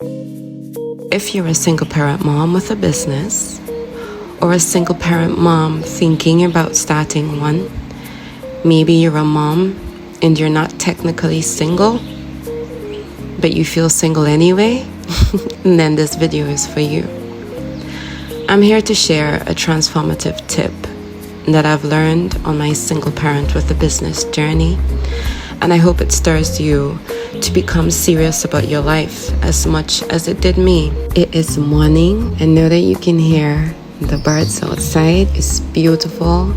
If you're a single parent mom with a business, or a single parent mom thinking about starting one, maybe you're a mom and you're not technically single, but you feel single anyway, then this video is for you. I'm here to share a transformative tip that I've learned on my single parent with a business journey, and I hope it stirs you to become serious about your life as much as it did me. It is morning, and know that you can hear the birds outside. It's beautiful.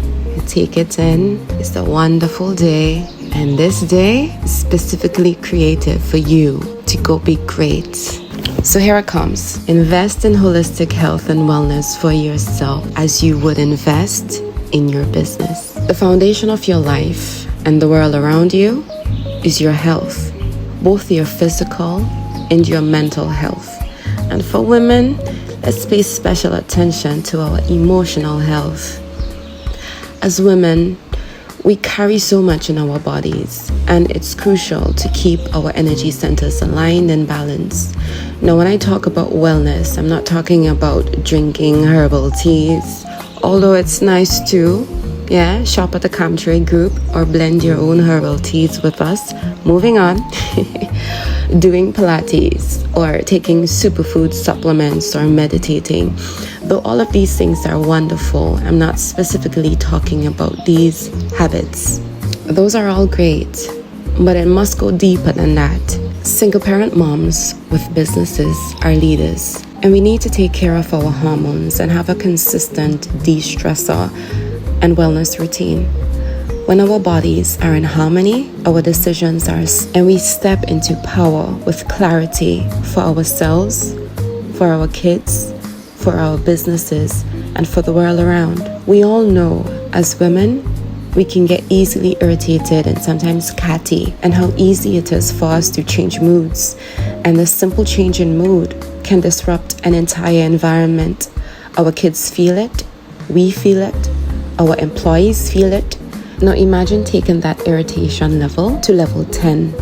Take it in. It's a wonderful day, and this day is specifically created for you to go be great. So here it comes. Invest in holistic health and wellness for yourself as you would invest in your business. The foundation of your life and the world around you is your health, both your physical and your mental health. And for women, let's pay special attention to our emotional health. As women, we carry so much in our bodies, and it's crucial to keep our energy centers aligned and balanced. Now, when I talk about wellness, I'm not talking about drinking herbal teas, although it's nice too. Yeah, shop at the Camtrade group or blend your own herbal teas with us. Moving on. Doing Pilates or taking superfood supplements or meditating. Though all of these things are wonderful, I'm not specifically talking about these habits. Those are all great, but it must go deeper than that. Single parent moms with businesses are leaders, and we need to take care of our hormones and have a consistent de-stressor and wellness routine. When our bodies are in harmony, our decisions are, and we step into power with clarity for ourselves, for our kids, for our businesses, and for the world around. We all know, as women, we can get easily irritated and sometimes catty, and how easy it is for us to change moods. And the simple change in mood can disrupt an entire environment. Our kids feel it, we feel it, our employees feel it. Now imagine taking that irritation level to level 10,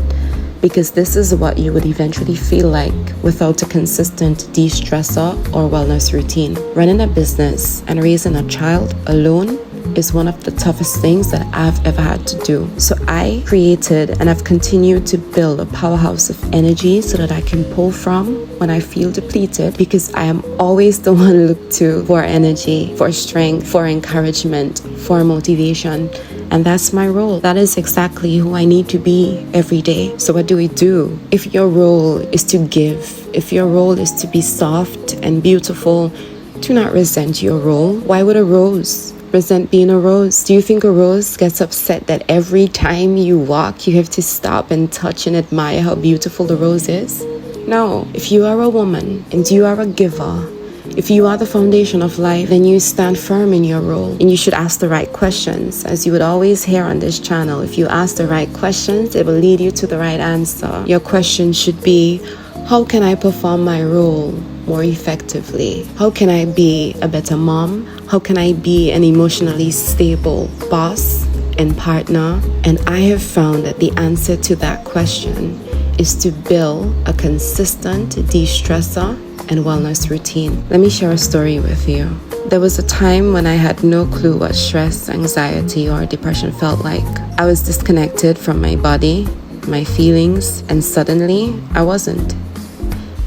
because this is what you would eventually feel like without a consistent de-stressor or wellness routine. Running a business and raising a child alone is one of the toughest things that I've ever had to do. So I created and I've continued to build a powerhouse of energy so that I can pull from when I feel depleted, because I am always the one looked to for energy, for strength, for encouragement, for motivation. And that's my role. That is exactly who I need to be every day. So what do we do? If your role is to give, if your role is to be soft and beautiful, do not resent your role. Why would a rose resent being a rose? Do you think a rose gets upset that every time you walk, you have to stop and touch and admire how beautiful the rose is? No. If you are a woman and you are a giver, if you are the foundation of life, then you stand firm in your role, and you should ask the right questions. As you would always hear on this channel, if you ask the right questions, it will lead you to the right answer. Your question should be, how can I perform my role more effectively? How can I be a better mom? How can I be an emotionally stable boss and partner? And I have found that the answer to that question is to build a consistent de-stressor and wellness routine. Let me share a story with you. There was a time when I had no clue what stress, anxiety, or depression felt like. I was disconnected from my body, my feelings, and suddenly I wasn't.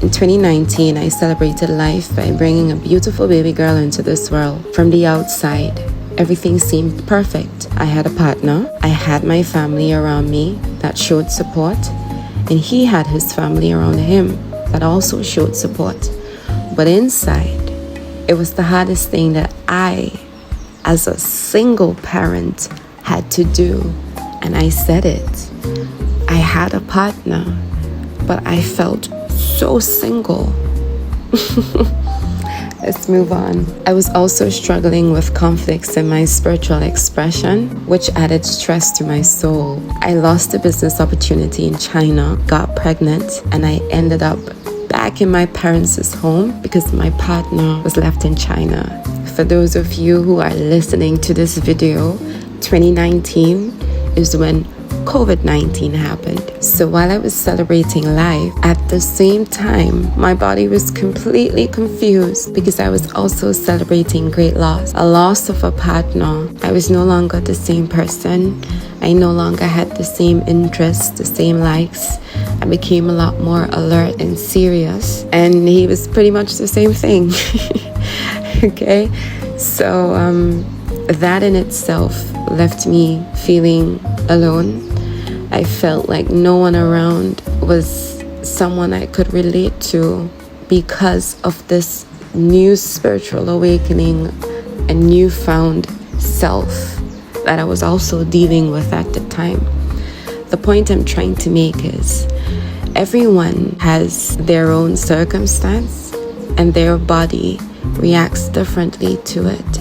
In 2019, I celebrated life by bringing a beautiful baby girl into this world. From the outside, everything seemed perfect. I had a partner, I had my family around me that showed support, and he had his family around him that also showed support. But inside, it was the hardest thing that I, as a single parent, had to do. And I said it. I had a partner, but I felt so single. Let's move on. I was also struggling with conflicts in my spiritual expression, which added stress to my soul. I lost a business opportunity in China, got pregnant, and I ended up back in my parents' home because my partner was left in China. For those of you who are listening to this video, 2019 is when COVID-19 happened. So while I was celebrating life, at the same time, my body was completely confused because I was also celebrating great loss, a loss of a partner. I was no longer the same person. I no longer had the same interests, the same likes. I became a lot more alert and serious, and he was pretty much the same thing. Okay, so that in itself left me feeling alone. I felt like no one around was someone I could relate to because of this new spiritual awakening and newfound self that I was also dealing with at the time. The point I'm trying to make is everyone has their own circumstance and their body reacts differently to it.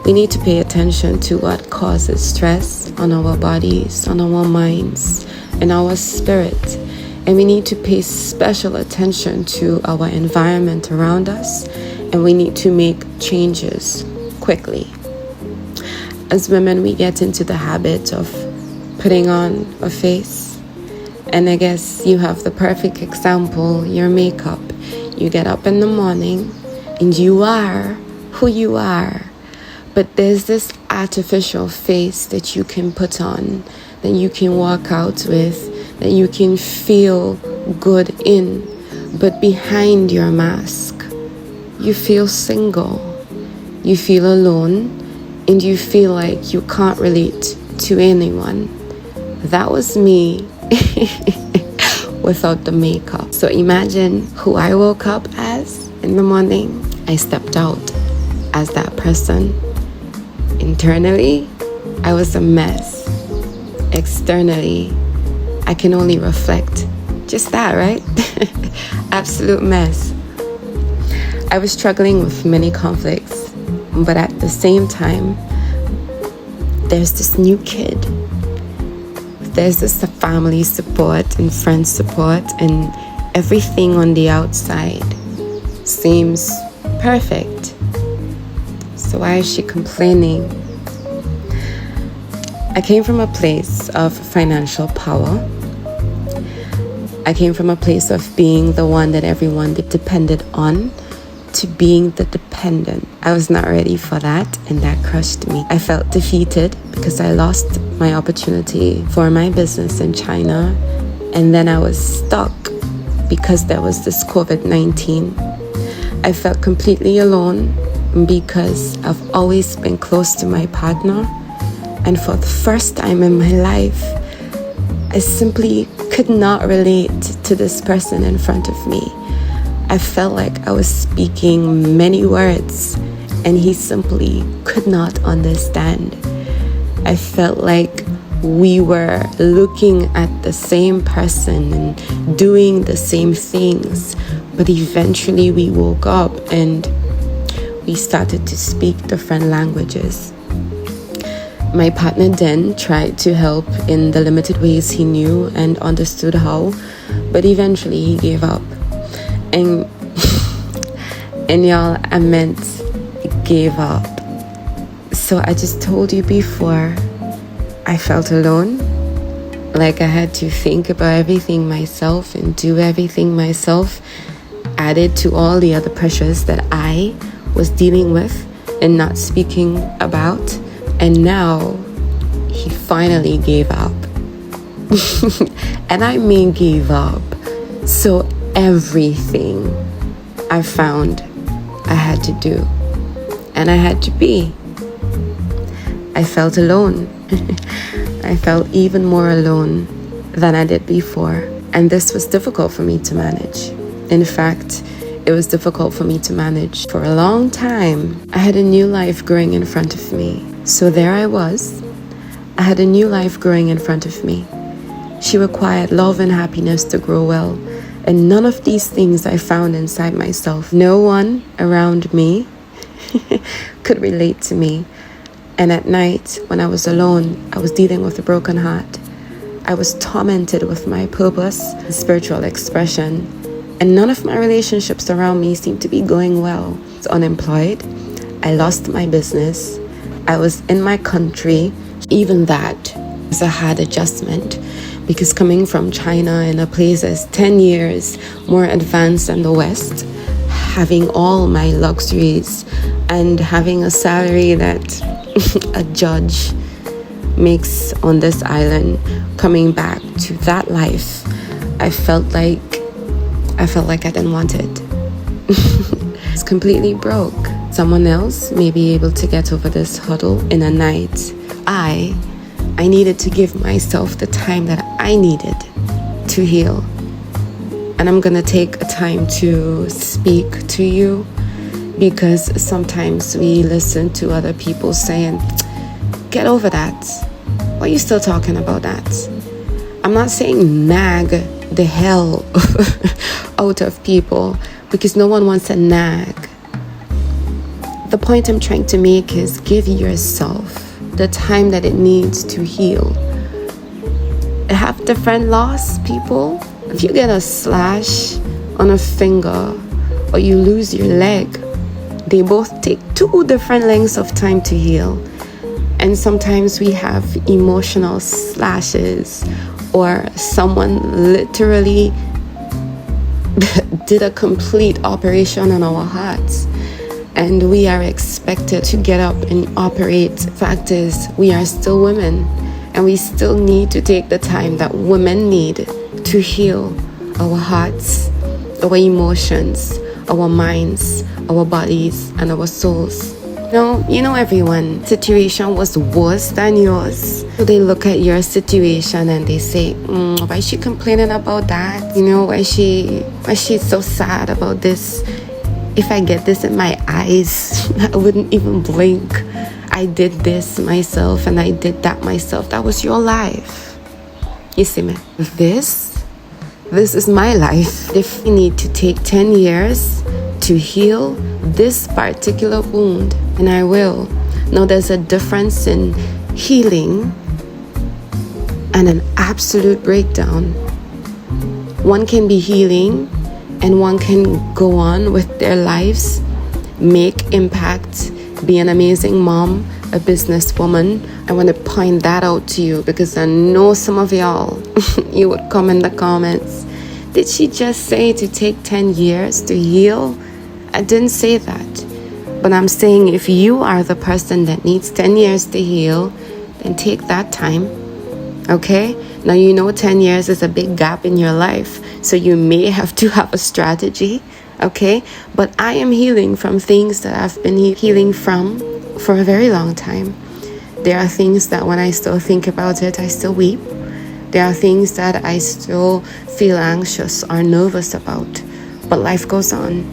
We need to pay attention to what causes stress on our bodies, on our minds, and our spirit. And we need to pay special attention to our environment around us, and we need to make changes quickly. As women, we get into the habit of putting on a face. And I guess you have the perfect example, your makeup. You get up in the morning and you are who you are. But there's this artificial face that you can put on, that you can walk out with, that you can feel good in. But behind your mask, you feel single, you feel alone, and you feel like you can't relate to anyone. That was me without the makeup. So imagine who I woke up as in the morning. I stepped out as that person. Internally, I was a mess. Externally, I can only reflect just that, right? Absolute mess. I was struggling with many conflicts, but at the same time, there's this new kid. There's this family support and friend support, and everything on the outside seems perfect. So why is she complaining? I came from a place of financial power. I came from a place of being the one that everyone depended on to being the dependent. I was not ready for that, and that crushed me. I felt defeated because I lost my opportunity for my business in China, and then I was stuck because there was this COVID-19. I felt completely alone because I've always been close to my partner, and for the first time in my life, I simply could not relate to this person in front of me. I felt like I was speaking many words and he simply could not understand. I felt like we were looking at the same person and doing the same things, but eventually we woke up and we started to speak different languages. My partner then tried to help in the limited ways he knew and understood how, but eventually he gave up. And y'all, I meant gave up. So I just told you before, I felt alone, like I had to think about everything myself and do everything myself, added to all the other pressures that I was dealing with and not speaking about. And now he finally gave up. And I mean gave up. So everything I found I had to do, and I had to be. I felt alone. I felt even more alone than I did before, and this was difficult for me to manage. In fact, it was difficult for me to manage for a long time. I had a new life growing in front of me. So there I was. I had a new life growing in front of me. She required love and happiness to grow well, and none of these things I found inside myself. No one around me could relate to me. And at night, when I was alone, I was dealing with a broken heart. I was tormented with my purpose and spiritual expression, and none of my relationships around me seemed to be going well. I was unemployed. I lost my business. I was in my country. Even that It's a hard adjustment because coming from China in a place that's 10 years more advanced than the West, having all my luxuries and having a salary that a judge makes on this island, coming back to that life, I felt like I didn't want it. It's completely broke. Someone else may be able to get over this hurdle in a night. I needed to give myself the time that I needed to heal. And I'm gonna take a time to speak to you because sometimes we listen to other people saying, get over that. Why are you still talking about that? I'm not saying nag the hell out of people because no one wants to nag. The point I'm trying to make is give yourself the time that it needs to heal. Have different loss, people. If you get a slash on a finger or you lose your leg, they both take 2 different lengths of time to heal. And sometimes we have emotional slashes, or someone literally did a complete operation on our hearts, and we are expected to get up and operate. Fact is, we are still women, and we still need to take the time that women need to heal our hearts, our emotions, our minds, our bodies, and our souls. Everyone's situation was worse than yours. So they look at your situation and they say, why is she complaining about that? Why is she so sad about this? If I get this in my eyes, I wouldn't even blink. I did this myself and I did that myself. That was your life. You see me? This is my life. If you need to take 10 years to heal this particular wound, and I will. Now there's a difference in healing and an absolute breakdown. One can be healing and one can go on with their lives, make impact, be an amazing mom, a businesswoman. I want to point that out to you because I know some of y'all, you would come in the comments, did she just say to take 10 years to heal? I didn't say that. But I'm saying if you are the person that needs 10 years to heal, then take that time, okay? Now 10 years is a big gap in your life, so you may have to have a strategy, okay? But I am healing from things that I've been healing from for a very long time. There are things that when I still think about it, I still weep. There are things that I still feel anxious or nervous about, but life goes on.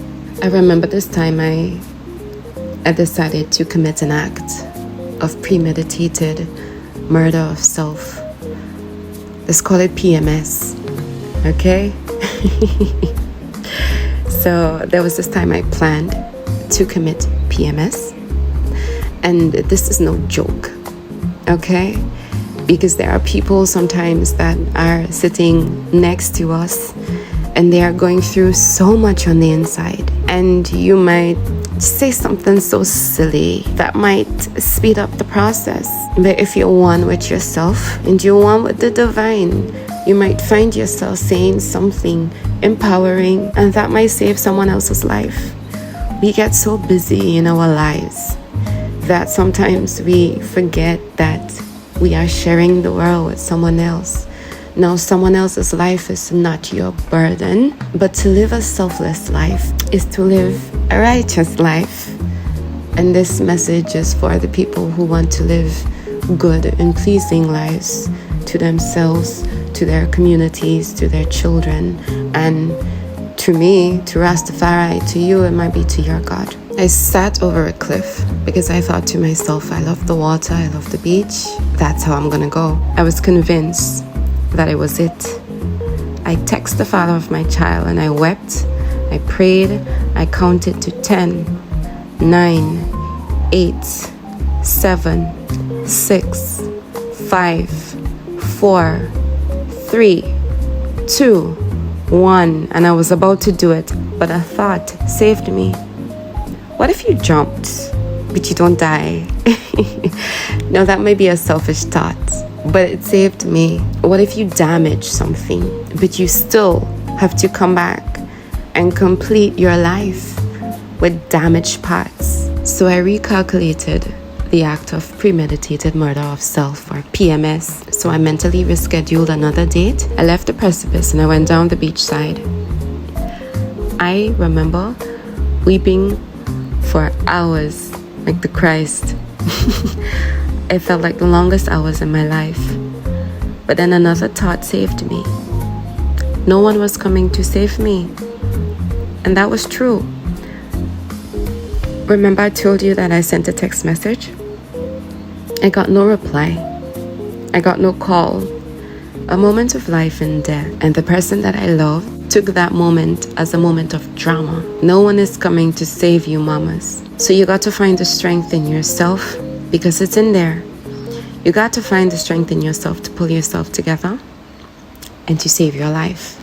I remember this time I decided to commit an act of premeditated murder of self. Let's call it PMS, okay? So there was this time I planned to commit PMS, and this is no joke, okay? Because there are people sometimes that are sitting next to us and they are going through so much on the inside, and you might say something so silly that might speed up the process. But if you're one with yourself and you're one with the divine, you might find yourself saying something empowering, and that might save someone else's life. We get so busy in our lives that sometimes we forget that we are sharing the world with someone else. Now, someone else's life is not your burden, but to live a selfless life is to live a righteous life. And this message is for the people who want to live good and pleasing lives to themselves, to their communities, to their children, and to me, to Rastafari, to you, it might be to your God. I sat over a cliff because I thought to myself, I love the water, I love the beach. That's how I'm gonna go. I was convinced that it was it. I texted the father of my child and I wept, I prayed, I counted to 10, 9, 8, 7, 6, 5, 4, 3, 2, 1, and I was about to do it, but a thought saved me. What if you jumped, but you don't die? Now that may be a selfish thought, but it saved me. What if you damage something, but you still have to come back and complete your life with damaged parts? So I recalculated the act of premeditated murder of self, or PMS. So I mentally rescheduled another date. I left the precipice and I went down the beach side. I remember weeping for hours like the Christ. It felt like the longest hours in my life. But then another thought saved me. No one was coming to save me. And that was true. Remember I told you that I sent a text message? I got no reply. I got no call. A moment of life and death. And the person that I love took that moment as a moment of drama. No one is coming to save you, mamas. So you got to find the strength in yourself, because it's in there. You got to find the strength in yourself to pull yourself together and to save your life.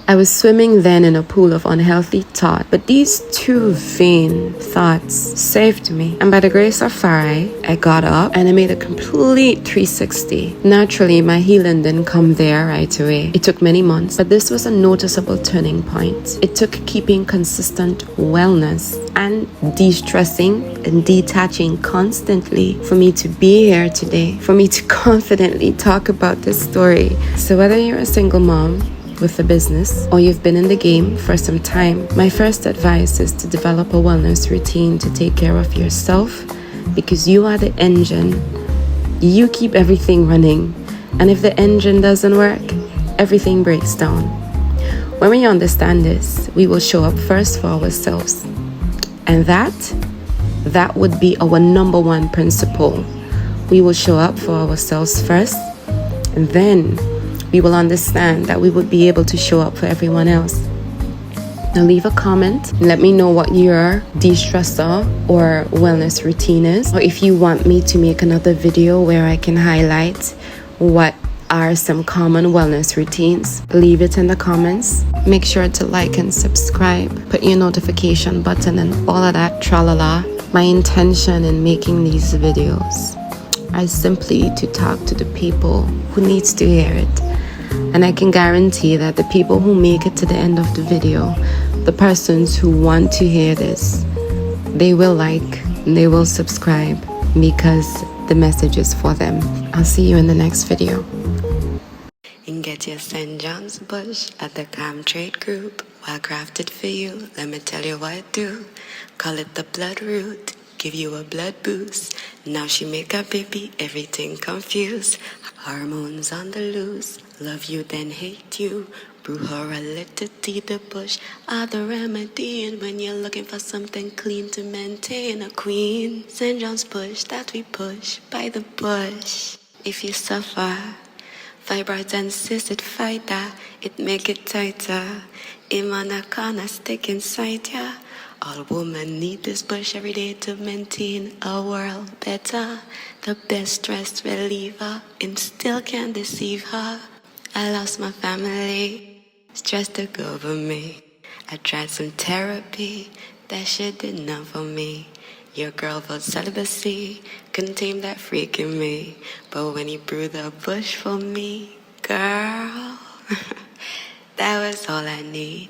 I was swimming then in a pool of unhealthy thought, but these two vain thoughts saved me. And by the grace of Farai, I got up and I made a complete 360. Naturally, my healing didn't come there right away. It took many months, but this was a noticeable turning point. It took keeping consistent wellness and de-stressing and detaching constantly for me to be here today, for me to confidently talk about this story. So whether you're a single mom with a business or you've been in the game for some time, my first advice is to develop a wellness routine to take care of yourself, because you are the engine. You keep everything running, and if the engine doesn't work, everything breaks down. When we understand this, we will show up first for ourselves, and that would be our number one principle. We will show up for ourselves first, and then we will understand that we would be able to show up for everyone else. Now leave a comment and let me know what your de-stressor or wellness routine is. Or if you want me to make another video where I can highlight what are some common wellness routines, leave it in the comments. Make sure to like and subscribe. Put your notification button and all of that tralala. My intention in making these videos are simply to talk to the people who needs to hear it. And I can guarantee that the people who make it to the end of the video, the persons who want to hear this, they will like and they will subscribe, because the message is for them. I'll see you in the next video. And get your St. John's bush at the Calm Trade Group. Well crafted for you, let me tell you what I do. Call it the blood root, give you a blood boost. Now she make a baby, everything confused. Hormones on the loose, love you then hate you. Brew her a little tea, the bush are the remedy. And when you're looking for something clean to maintain a queen, St. John's bush that we push by the bush. If you suffer fibroids and cysts, it fighter, it make it tighter. Him on a corner stick inside ya. All women need this bush every day to maintain a world better. The best stress reliever, and still can't deceive her. I lost my family, stress took over me. I tried some therapy, that shit did not for me. Your girl felt celibacy, couldn't tame that freak in me. But when he brewed the bush for me, girl, that was all I need.